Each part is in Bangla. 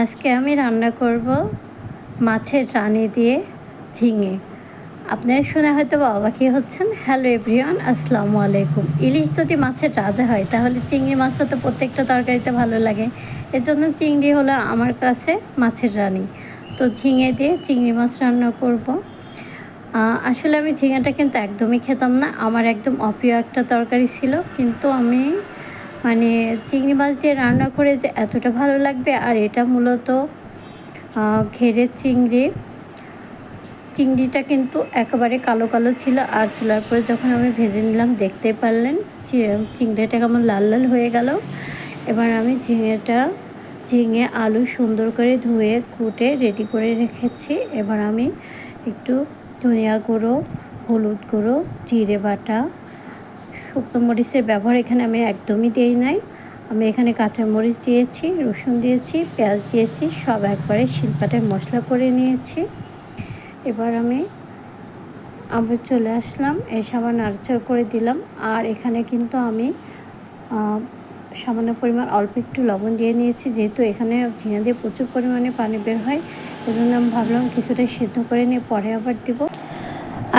আজকে আমি রান্না করব মাছের রানি দিয়ে ঝিঙে। আপনারা শুনে হয়তো অবাকই হচ্ছেন। হ্যালো এভরিওয়ান, আসসালামু আলাইকুম। ইলিশ যদি মাছের রাজা হয় তাহলে চিংড়ি মাছও তো প্রত্যেকটা তরকারিতে ভালো লাগে। এজন্য চিংড়ি হলো আমার কাছে মাছের রানি। তো ঝিঙে দিয়ে চিংড়ি মাছ রান্না করব। আসলে আমি ঝিঙেটা কিন্তু একদমই খেতাম না, আমার একদম অপ্রিয় একটা তরকারি ছিল। কিন্তু আমি চিংড়ি মাছ দিয়ে রান্না করে যে এতটা ভালো লাগবে। আর এটা মূলত ঘেরের চিংড়িটা কিন্তু একেবারে কালো কালো ছিল। আর চুলার পরে যখন আমি ভেজে নিলাম দেখতে পারলেন চিংড়িটা কেমন লাল লাল হয়ে গেল। এবার আমি ঝিঙে আলু সুন্দর করে ধুয়ে কুটে রেডি করে রেখেছি। এবার আমি একটু ধনিয়া গুঁড়ো, হলুদ গুঁড়ো, জিরে বাটা, শুকনো মরিচের ব্যবহার এখানে আমি একদমই দিই নাই। আমি এখানে কাঁচামরিচ দিয়েছি, রসুন দিয়েছি, পেঁয়াজ দিয়েছি, সব একবারে শিলপাটায় মশলা করে নিয়েছি। এবার আমি আবার চলে আসলাম, এসে আবার নাড়াচাড়া করে দিলাম। আর এখানে কিন্তু আমি সামান্য পরিমাণ অল্প একটু লবণ দিয়ে নিয়েছি, যেহেতু এখানে ঝিঙে দিয়ে প্রচুর পরিমাণে পানি বের হয়। এই জন্য আমি ভাবলাম কিছুটা সিদ্ধ করে নিয়ে পরে আবার দিব।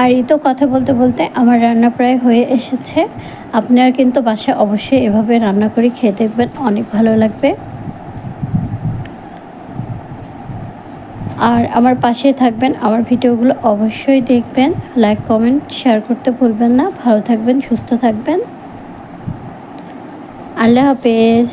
আর এই তো কথা বলতে বলতে আমার রান্না প্রায় হয়ে এসেছে। আপনারা কিন্তু বাসায় অবশ্যই এভাবে রান্না করে খেয়ে দেখবেন, অনেক ভালো লাগবে। আর আমার পাশে থাকবেন, আমার ভিডিওগুলো অবশ্যই দেখবেন, লাইক কমেন্ট শেয়ার করতে ভুলবেন না। ভালো থাকবেন, সুস্থ থাকবেন। আল্লাহ হাফেজ।